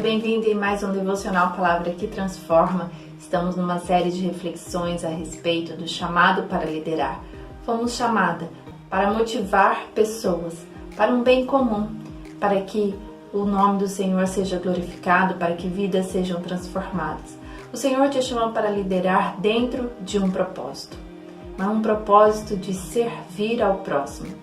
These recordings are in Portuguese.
bem-vindo em mais um Devocional Palavra que Transforma. Estamos numa série de reflexões a respeito do chamado para liderar. Fomos chamada para motivar pessoas para um bem comum, para que o nome do Senhor seja glorificado, para que vidas sejam transformadas. O Senhor te chama para liderar dentro de um propósito, mas um propósito de servir ao próximo.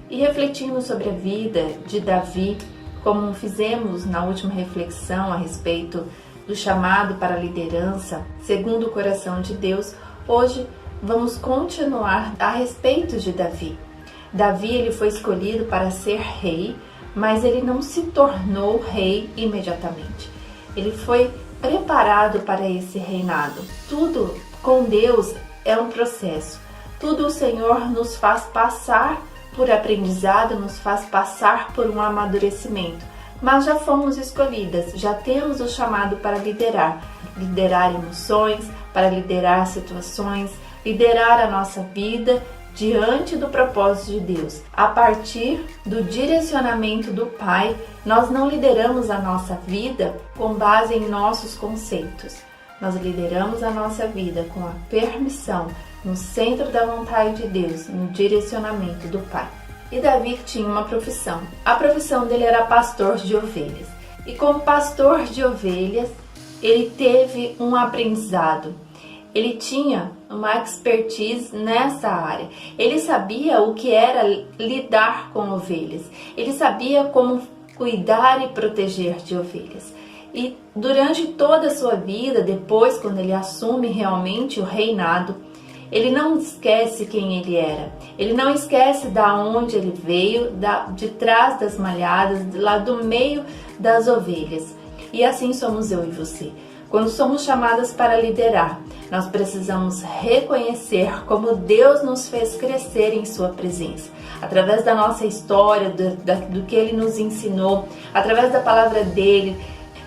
E refletindo sobre a vida de Davi, como fizemos na última reflexão a respeito do chamado para a liderança, segundo o coração de Deus, hoje vamos continuar a respeito de Davi. Davi ele foi escolhido para ser rei, mas ele não se tornou rei imediatamente. Ele foi preparado para esse reinado. Tudo com Deus é um processo. Tudo o Senhor nos faz passar por aprendizado, nos faz passar por um amadurecimento. Mas já fomos escolhidas, já temos o chamado para liderar emoções, para liderar situações, liderar a nossa vida diante do propósito de Deus. A partir do direcionamento do Pai, nós não lideramos a nossa vida com base em nossos conceitos. Nós lideramos a nossa vida com a permissão, no centro da vontade de Deus, no direcionamento do Pai. E Davi tinha uma profissão. A profissão dele era pastor de ovelhas. E como pastor de ovelhas, ele teve um aprendizado. Ele tinha uma expertise nessa área. Ele sabia o que era lidar com ovelhas. Ele sabia como cuidar e proteger de ovelhas. E durante toda a sua vida, depois, quando ele assume realmente o reinado, ele não esquece quem ele era. Ele não esquece da onde ele veio, de trás das malhadas, lá do meio das ovelhas. E assim somos eu e você. Quando somos chamadas para liderar, nós precisamos reconhecer como Deus nos fez crescer em sua presença. Através da nossa história, do que Ele nos ensinou, através da palavra dEle,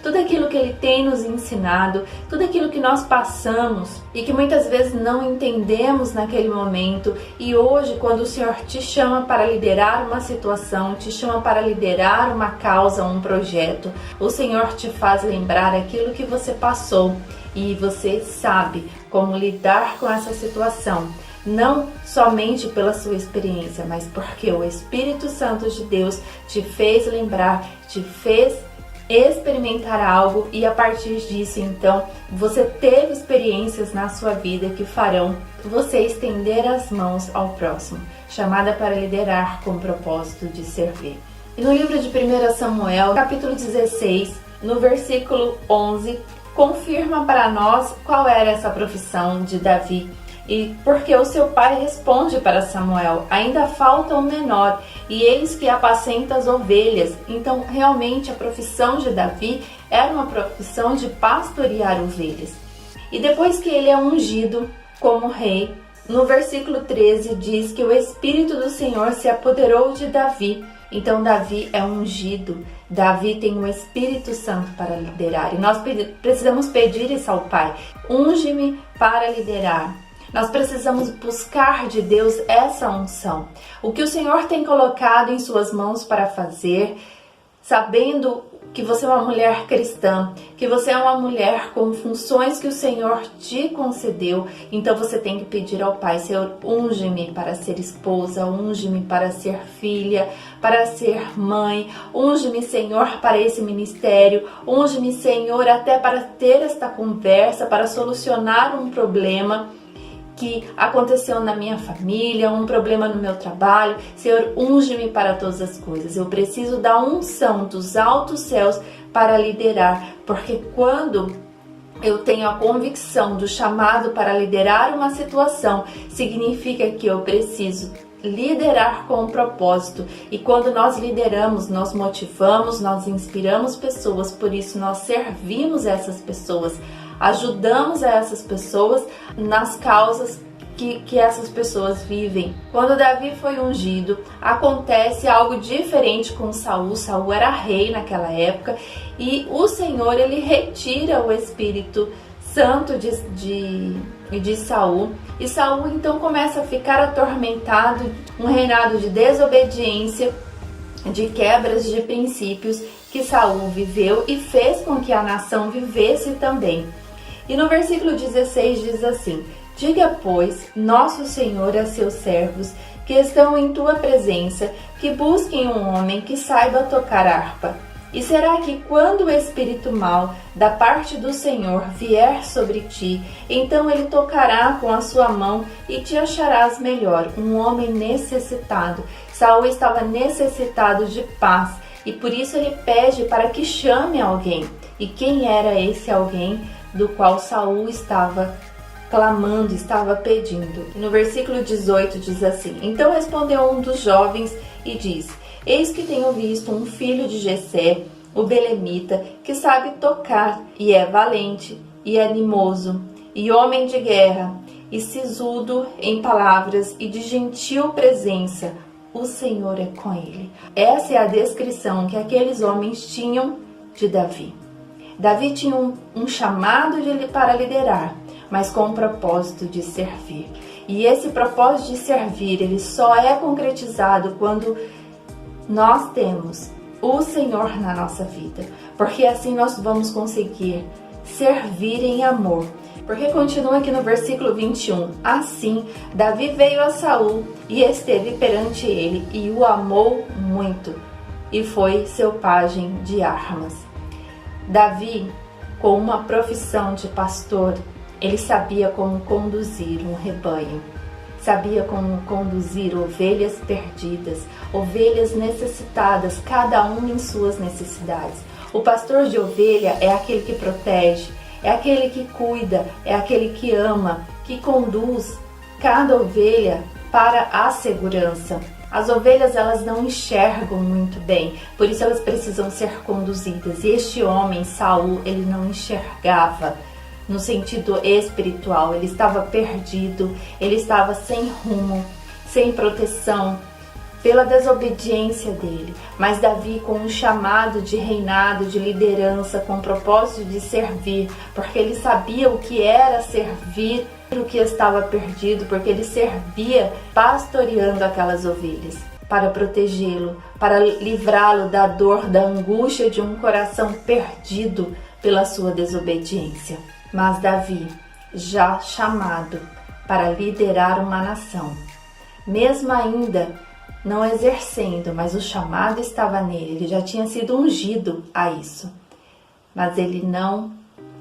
tudo aquilo que Ele tem nos ensinado, tudo aquilo que nós passamos e que muitas vezes não entendemos naquele momento. E hoje, quando o Senhor te chama para liderar uma situação, te chama para liderar uma causa, um projeto, o Senhor te faz lembrar aquilo que você passou e você sabe como lidar com essa situação. Não somente pela sua experiência, mas porque o Espírito Santo de Deus te fez lembrar, te fez experimentar algo e a partir disso, então, você teve experiências na sua vida que farão você estender as mãos ao próximo, chamada para liderar com o propósito de servir. E no livro de 1 Samuel, capítulo 16, no versículo 11, confirma para nós qual era essa profissão de Davi. E porque o seu pai responde para Samuel: ainda falta um menor, e eis que apacenta as ovelhas. Então, realmente, a profissão de Davi era uma profissão de pastorear ovelhas. E depois que ele é ungido como rei, no versículo 13 diz que o Espírito do Senhor se apoderou de Davi. Então, Davi é ungido. Davi tem o Espírito Santo para liderar. E nós precisamos pedir isso ao Pai: unge-me para liderar. Nós precisamos buscar de Deus essa unção. O que o Senhor tem colocado em suas mãos para fazer, sabendo que você é uma mulher cristã, que você é uma mulher com funções que o Senhor te concedeu, então você tem que pedir ao Pai: Senhor, unge-me para ser esposa, unge-me para ser filha, para ser mãe, unge-me, Senhor, para esse ministério, unge-me, Senhor, até para ter esta conversa, para solucionar um problema que aconteceu na minha família, um problema no meu trabalho. Senhor, unge-me para todas as coisas. Eu preciso da unção dos altos céus para liderar, porque quando eu tenho a convicção do chamado para liderar uma situação, significa que eu preciso liderar com um propósito. E quando nós lideramos, nós motivamos, nós inspiramos pessoas, por isso nós servimos essas pessoas, ajudamos essas pessoas nas causas que essas pessoas vivem. Quando Davi foi ungido, acontece algo diferente com Saul. Saul era rei naquela época e o Senhor ele retira o Espírito Santo de Saul, e Saul então começa a ficar atormentado, um reinado de desobediência, de quebras de princípios que Saul viveu e fez com que a nação vivesse também. E no versículo 16 diz assim: diga, pois, nosso Senhor a seus servos que estão em tua presença, que busquem um homem que saiba tocar harpa. E será que quando o espírito mau da parte do Senhor vier sobre ti, então ele tocará com a sua mão e te acharás melhor, um homem necessitado. Saul estava necessitado de paz e por isso ele pede para que chame alguém. E quem era esse alguém do qual Saul estava clamando, estava pedindo? E no versículo 18 diz assim: então respondeu um dos jovens e disse: eis que tenho visto um filho de Jessé, o belemita, que sabe tocar, e é valente, e animoso, e homem de guerra, e sisudo em palavras, e de gentil presença. O Senhor é com ele. Essa é a descrição que aqueles homens tinham de Davi. Davi tinha um chamado para liderar, mas com o propósito de servir. E esse propósito de servir, ele só é concretizado quando nós temos o Senhor na nossa vida, porque assim nós vamos conseguir servir em amor. Porque continua aqui no versículo 21, assim Davi veio a Saul e esteve perante ele e o amou muito, e foi seu pajem de armas. Davi, com uma profissão de pastor, ele sabia como conduzir um rebanho. Sabia como conduzir ovelhas perdidas, ovelhas necessitadas, cada um em suas necessidades. O pastor de ovelha é aquele que protege, é aquele que cuida, é aquele que ama, que conduz cada ovelha para a segurança. As ovelhas, elas não enxergam muito bem, por isso elas precisam ser conduzidas. E este homem, Saul, ele não enxergava no sentido espiritual, ele estava perdido, ele estava sem rumo, sem proteção, pela desobediência dele. Mas Davi, com um chamado de reinado, de liderança, com o propósito de servir, porque ele sabia o que era servir, o que estava perdido, porque ele servia pastoreando aquelas ovelhas, para protegê-lo, para livrá-lo da dor, da angústia de um coração perdido pela sua desobediência. Mas Davi, já chamado para liderar uma nação, mesmo ainda não exercendo, mas o chamado estava nele, ele já tinha sido ungido a isso. Mas ele não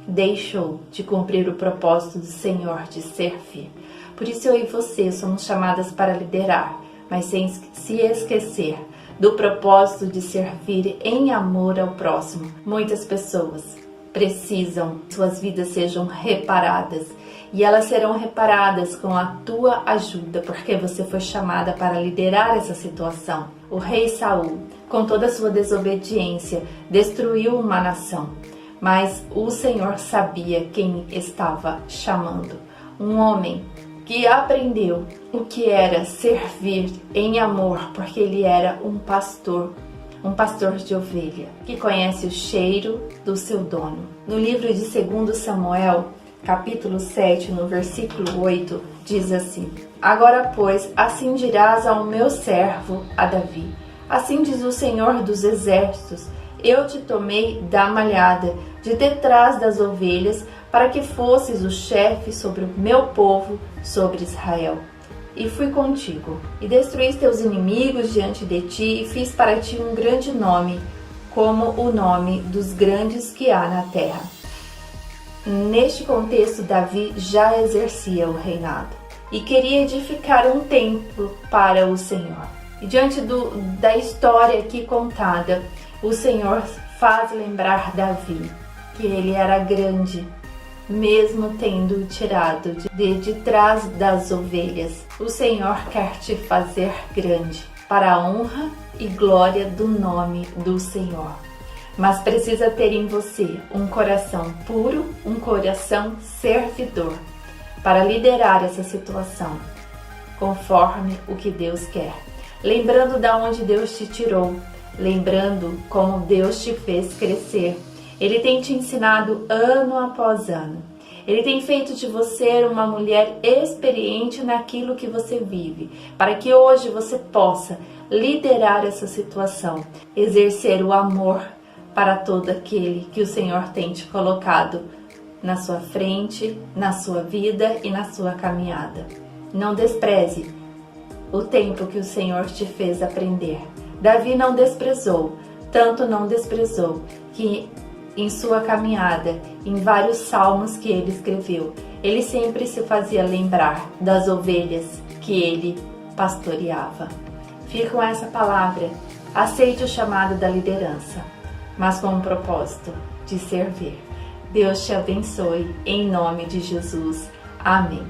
deixou de cumprir o propósito do Senhor de servir. Por isso eu e você somos chamadas para liderar, mas sem se esquecer do propósito de servir em amor ao próximo. Muitas pessoas precisam que suas vidas sejam reparadas, e elas serão reparadas com a tua ajuda, porque você foi chamada para liderar essa situação. O rei Saul, com toda a sua desobediência, destruiu uma nação, mas o Senhor sabia quem estava chamando. Um homem que aprendeu o que era servir em amor, porque ele era um pastor de ovelha, que conhece o cheiro do seu dono. No livro de 2 Samuel, capítulo 7, no versículo 8, diz assim: agora, pois, assim dirás ao meu servo, a Davi: assim diz o Senhor dos exércitos, eu te tomei da malhada, de detrás das ovelhas, para que fosses o chefe sobre o meu povo, sobre Israel. E fui contigo, e destruí teus inimigos diante de ti, e fiz para ti um grande nome, como o nome dos grandes que há na terra. Neste contexto, Davi já exercia o reinado e queria edificar um templo para o Senhor. E diante da história aqui contada, o Senhor faz lembrar Davi que ele era grande, mesmo tendo tirado de trás das ovelhas. O Senhor quer te fazer grande, para a honra e glória do nome do Senhor. Mas precisa ter em você um coração puro, um coração servidor, para liderar essa situação, conforme o que Deus quer. Lembrando de onde Deus te tirou, lembrando como Deus te fez crescer. Ele tem te ensinado ano após ano. Ele tem feito de você uma mulher experiente naquilo que você vive, para que hoje você possa liderar essa situação, exercer o amor para todo aquele que o Senhor tem te colocado na sua frente, na sua vida e na sua caminhada. Não despreze o tempo que o Senhor te fez aprender. Davi não desprezou, tanto não desprezou, que em sua caminhada, em vários salmos que ele escreveu, ele sempre se fazia lembrar das ovelhas que ele pastoreava. Fica com essa palavra, aceite o chamado da liderança, mas com o propósito de servir. Deus te abençoe, em nome de Jesus. Amém.